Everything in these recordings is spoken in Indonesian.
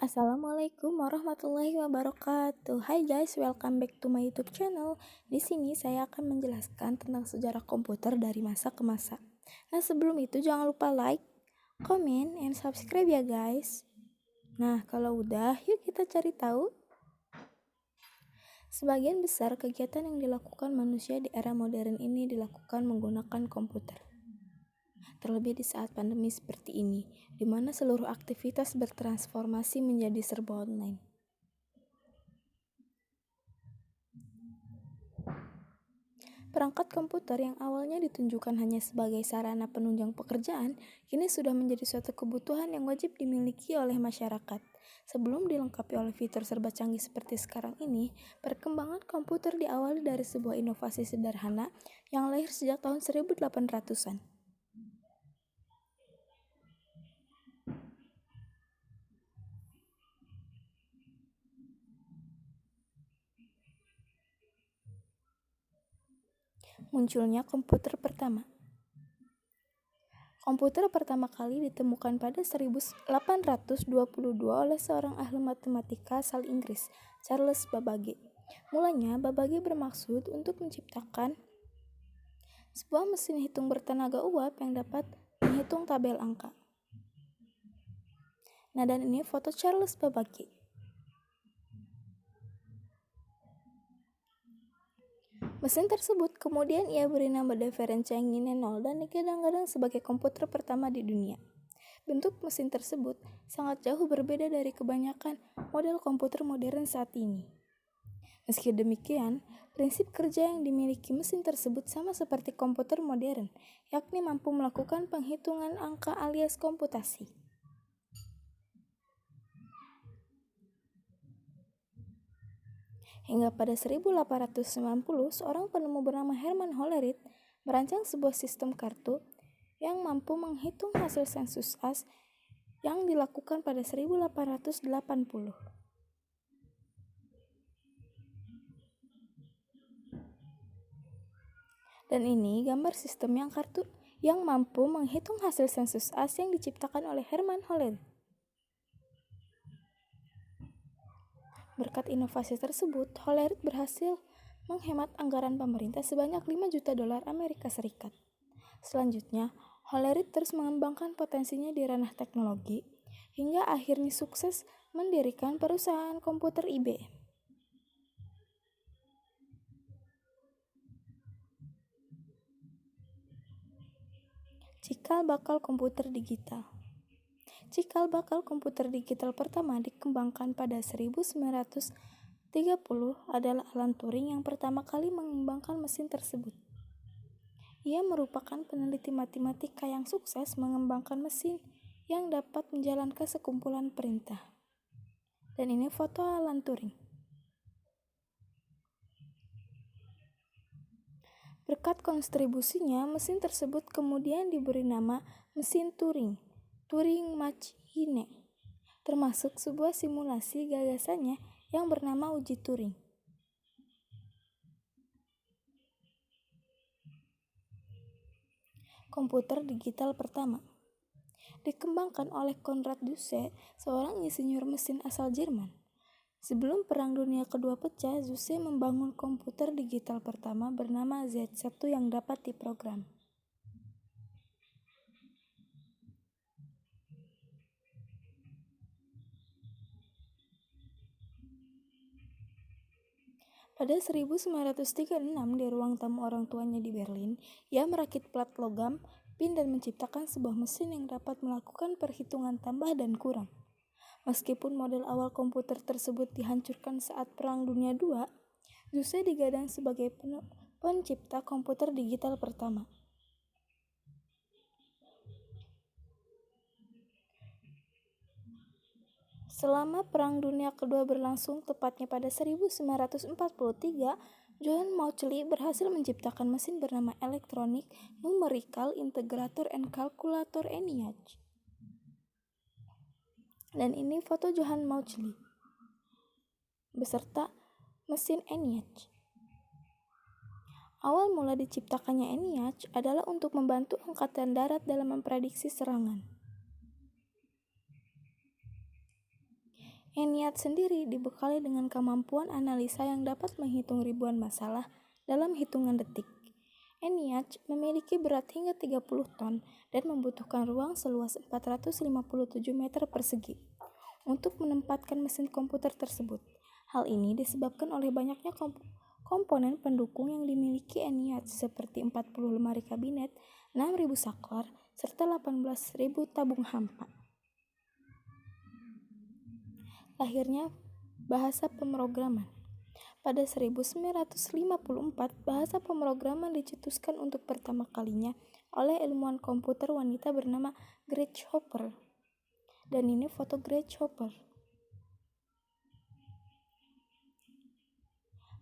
Assalamualaikum warahmatullahi wabarakatuh. Hai guys, welcome back to my YouTube channel. Di sini saya akan menjelaskan tentang sejarah komputer dari masa ke masa. Nah, sebelum itu jangan lupa like, comment, and subscribe ya guys. Nah, kalau udah, yuk kita cari tahu. Sebagian besar kegiatan yang dilakukan manusia di era modern ini dilakukan menggunakan komputer. Terlebih di saat pandemi seperti ini, di mana seluruh aktivitas bertransformasi menjadi serba online. Perangkat komputer yang awalnya ditunjukkan hanya sebagai sarana penunjang pekerjaan, kini sudah menjadi suatu kebutuhan yang wajib dimiliki oleh masyarakat. Sebelum dilengkapi oleh fitur serba canggih seperti sekarang ini, perkembangan komputer diawali dari sebuah inovasi sederhana yang lahir sejak tahun 1800-an. Munculnya komputer pertama. Komputer pertama kali ditemukan pada 1822 oleh seorang ahli matematika asal Inggris, Charles Babbage. Mulanya, Babbage bermaksud untuk menciptakan sebuah mesin hitung bertenaga uap yang dapat menghitung tabel angka. Nah, dan ini foto Charles Babbage. Mesin tersebut kemudian ia beri nama Deferentia-Engine 0 dan digadang-gadang sebagai komputer pertama di dunia. Bentuk mesin tersebut sangat jauh berbeda dari kebanyakan model komputer modern saat ini. Meski demikian, prinsip kerja yang dimiliki mesin tersebut sama seperti komputer modern, yakni mampu melakukan penghitungan angka alias komputasi. Hingga pada 1890, seorang penemu bernama Herman Hollerith merancang sebuah sistem kartu yang mampu menghitung hasil sensus as yang dilakukan pada 1880. Dan ini gambar sistem kartu yang mampu menghitung hasil sensus as yang diciptakan oleh Herman Hollerith. Berkat inovasi tersebut, Hollerith berhasil menghemat anggaran pemerintah sebanyak 5 juta dolar Amerika Serikat. Selanjutnya, Hollerith terus mengembangkan potensinya di ranah teknologi, hingga akhirnya sukses mendirikan perusahaan komputer IBM. Cikal bakal komputer digital. Cikal bakal komputer digital pertama dikembangkan pada 1930 adalah Alan Turing yang pertama kali mengembangkan mesin tersebut. Ia merupakan peneliti matematika yang sukses mengembangkan mesin yang dapat menjalankan sekumpulan perintah. Dan ini foto Alan Turing. Berkat kontribusinya, mesin tersebut kemudian diberi nama mesin Turing, Turing Machine, termasuk sebuah simulasi gagasannya yang bernama uji Turing. Komputer digital pertama dikembangkan oleh Konrad Zuse, seorang insinyur mesin asal Jerman. Sebelum Perang Dunia Kedua pecah, Zuse membangun komputer digital pertama bernama Z1 yang dapat diprogram. Pada 1936, di ruang tamu orang tuanya di Berlin, ia merakit plat logam, pin, dan menciptakan sebuah mesin yang dapat melakukan perhitungan tambah dan kurang. Meskipun model awal komputer tersebut dihancurkan saat Perang Dunia II, Zuse digadang sebagai pencipta komputer digital pertama. Selama Perang Dunia Kedua berlangsung, tepatnya pada 1943, John Mauchly berhasil menciptakan mesin bernama Electronic Numerical Integrator and Calculator ENIAC. Dan ini foto Johann Mauchly beserta mesin ENIAC. Awal mula diciptakannya ENIAC adalah untuk membantu angkatan darat dalam memprediksi serangan. ENIAC sendiri dibekali dengan kemampuan analisa yang dapat menghitung ribuan masalah dalam hitungan detik. ENIAC memiliki berat hingga 30 ton dan membutuhkan ruang seluas 457 meter persegi untuk menempatkan mesin komputer tersebut. Hal ini disebabkan oleh banyaknya komponen pendukung yang dimiliki ENIAC seperti 40 lemari kabinet, 6.000 saklar, serta 18.000 tabung hampa. Lahirnya bahasa pemrograman. Pada 1954, bahasa pemrograman dicetuskan untuk pertama kalinya oleh ilmuwan komputer wanita bernama Gretchen Hopper. Dan ini foto Gretchen Hopper.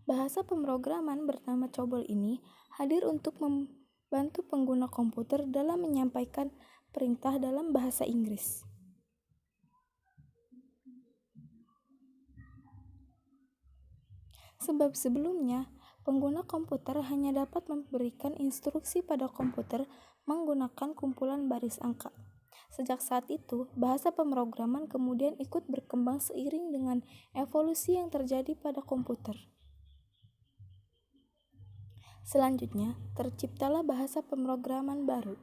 Bahasa pemrograman bernama COBOL ini hadir untuk membantu pengguna komputer dalam menyampaikan perintah dalam bahasa Inggris. Sebab sebelumnya, pengguna komputer hanya dapat memberikan instruksi pada komputer menggunakan kumpulan baris angka. Sejak saat itu, bahasa pemrograman kemudian ikut berkembang seiring dengan evolusi yang terjadi pada komputer. Selanjutnya, terciptalah bahasa pemrograman baru,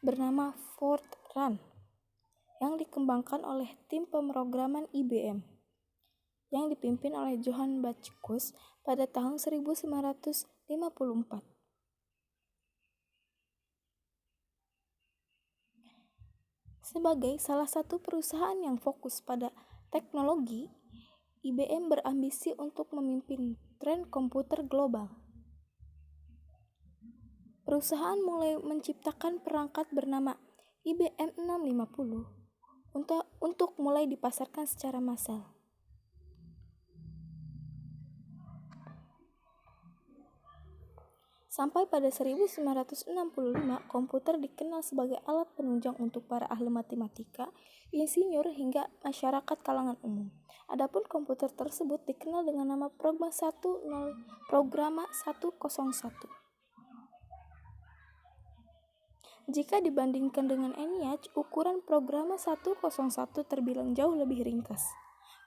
bernama Fortran, yang dikembangkan oleh tim pemrograman IBM. Yang dipimpin oleh Johann Bachkus pada tahun 1954. Sebagai salah satu perusahaan yang fokus pada teknologi, IBM berambisi untuk memimpin tren komputer global. Perusahaan mulai menciptakan perangkat bernama IBM 650 untuk mulai dipasarkan secara massal. Sampai pada 1965, komputer dikenal sebagai alat penunjang untuk para ahli matematika, insinyur, hingga masyarakat kalangan umum. Adapun komputer tersebut dikenal dengan nama Programa 101. Jika dibandingkan dengan ENIAC, ukuran Programa 101 terbilang jauh lebih ringkas.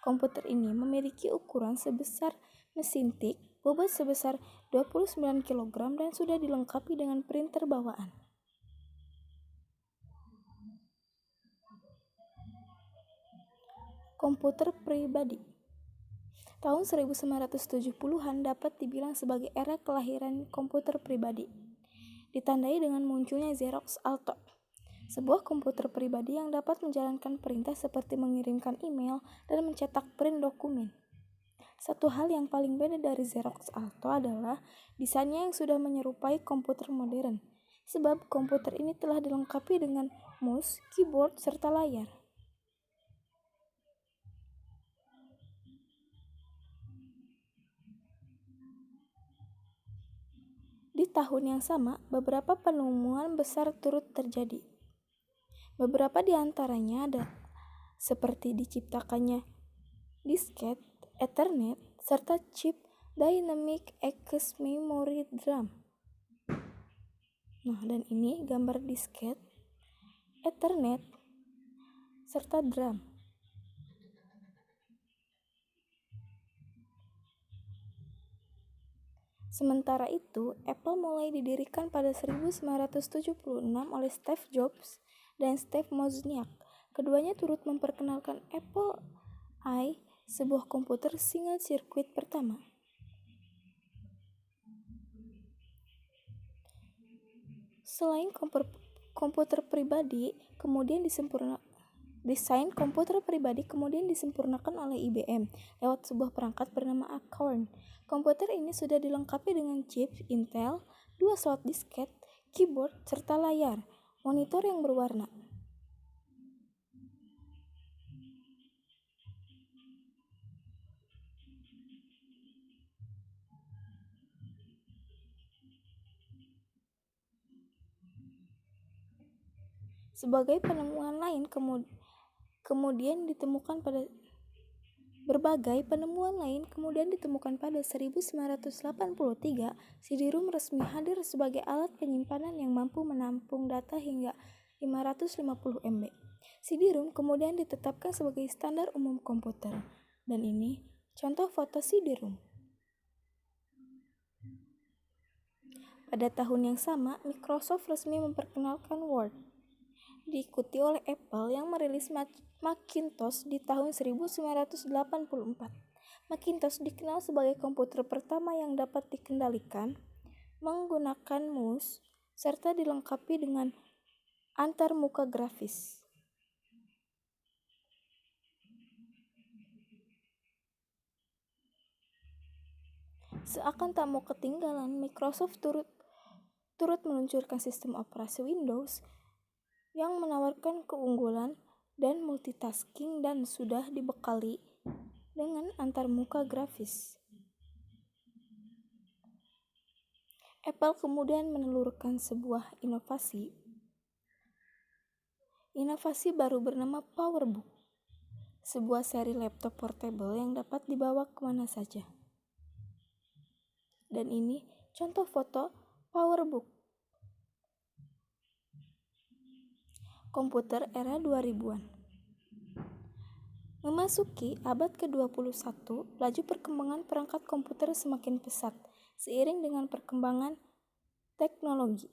Komputer ini memiliki ukuran sebesar mesin tik, bobot sebesar 29 kg dan sudah dilengkapi dengan printer bawaan. Komputer pribadi. Tahun 1970-an dapat dibilang sebagai era kelahiran komputer pribadi. Ditandai dengan munculnya Xerox Alto, sebuah komputer pribadi yang dapat menjalankan perintah seperti mengirimkan email dan mencetak print dokumen. Satu hal yang paling beda dari Xerox Alto adalah desainnya yang sudah menyerupai komputer modern, sebab komputer ini telah dilengkapi dengan mouse, keyboard, serta layar. Di tahun yang sama, beberapa penemuan besar turut terjadi. Beberapa di antaranya ada seperti diciptakannya disket, Ethernet, serta chip Dynamic Access Memory DRAM. Nah, dan ini gambar disket, Ethernet, serta DRAM. Sementara itu, Apple mulai didirikan pada 1976 oleh Steve Jobs dan Steve Wozniak. Keduanya turut memperkenalkan Apple I, sebuah komputer single circuit pertama. Selain komputer pribadi, desain komputer pribadi kemudian disempurnakan oleh IBM lewat sebuah perangkat bernama Acorn. Komputer ini sudah dilengkapi dengan chip Intel, 2 slot disket, keyboard, serta layar monitor yang berwarna. Sebagai penemuan lain kemudian ditemukan pada Berbagai penemuan lain kemudian ditemukan pada 1983, CD-ROM resmi hadir sebagai alat penyimpanan yang mampu menampung data hingga 550 MB. CD-ROM kemudian ditetapkan sebagai standar umum komputer. Dan ini contoh foto CD-ROM. Pada tahun yang sama, Microsoft resmi memperkenalkan Word, diikuti oleh Apple yang merilis Macintosh di tahun 1984. Macintosh dikenal sebagai komputer pertama yang dapat dikendalikan menggunakan mouse serta dilengkapi dengan antarmuka grafis. Seakan tak mau ketinggalan, Microsoft turut meluncurkan sistem operasi Windows yang menawarkan keunggulan dan multitasking dan sudah dibekali dengan antarmuka grafis. Apple kemudian menelurkan sebuah inovasi baru bernama PowerBook, sebuah seri laptop portable yang dapat dibawa kemana saja. Dan ini contoh foto PowerBook. Komputer era 2000-an. Memasuki abad ke-21, laju perkembangan perangkat komputer semakin pesat seiring dengan perkembangan teknologi.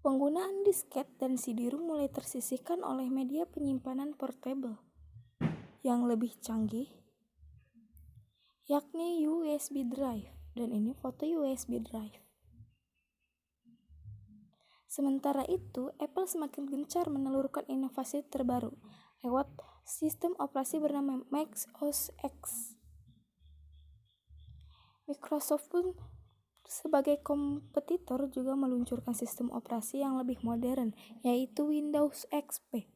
Penggunaan disket dan CD-ROM mulai tersisihkan oleh media penyimpanan portable yang lebih canggih, yakni USB drive. Dan ini foto USB drive. Sementara itu, Apple semakin gencar menelurkan inovasi terbaru lewat sistem operasi bernama Mac OS X. Microsoft pun sebagai kompetitor juga meluncurkan sistem operasi yang lebih modern, yaitu Windows XP.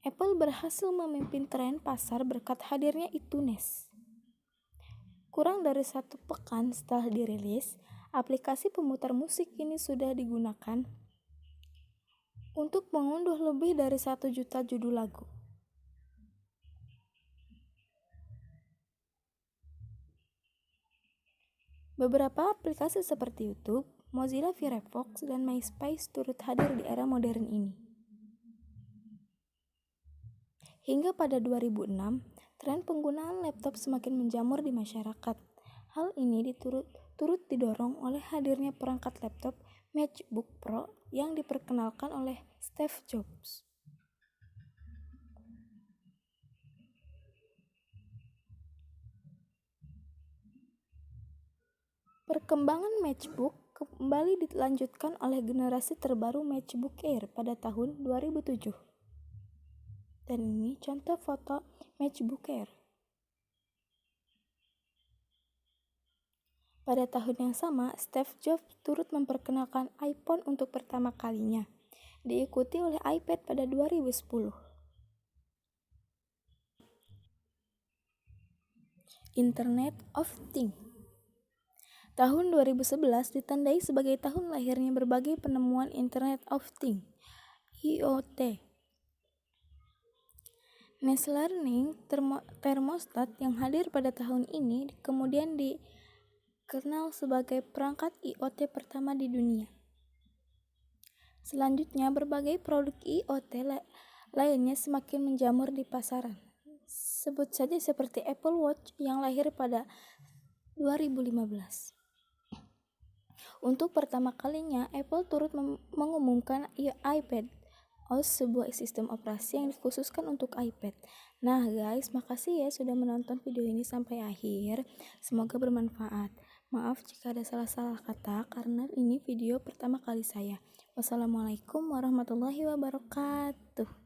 Apple berhasil memimpin tren pasar berkat hadirnya iTunes. Kurang dari 1 pekan setelah dirilis, aplikasi pemutar musik ini sudah digunakan untuk mengunduh lebih dari 1 juta judul lagu. Beberapa aplikasi seperti YouTube, Mozilla Firefox, dan MySpace turut hadir di era modern ini. Hingga pada 2006, tren penggunaan laptop semakin menjamur di masyarakat. Hal ini turut didorong oleh hadirnya perangkat laptop MacBook Pro yang diperkenalkan oleh Steve Jobs. Perkembangan MacBook kembali dilanjutkan oleh generasi terbaru MacBook Air pada tahun 2007. Dan ini contoh foto MacBook Air. Pada tahun yang sama, Steve Jobs turut memperkenalkan iPhone untuk pertama kalinya, diikuti oleh iPad pada 2010. Internet of Things. Tahun 2011 ditandai sebagai tahun lahirnya berbagai penemuan Internet of Things, IoT. Nest Learning thermostat yang hadir pada tahun ini kemudian dikenal sebagai perangkat IoT pertama di dunia. Selanjutnya, berbagai produk IoT lainnya semakin menjamur di pasaran. Sebut saja seperti Apple Watch yang lahir pada 2015. Untuk pertama kalinya, Apple turut mengumumkan iPad OS, sebuah sistem operasi yang dikhususkan untuk iPad. Nah guys, makasih ya sudah menonton video ini sampai akhir. Semoga bermanfaat. Maaf jika ada salah-salah kata karena ini video pertama kali saya. Wassalamualaikum warahmatullahi wabarakatuh.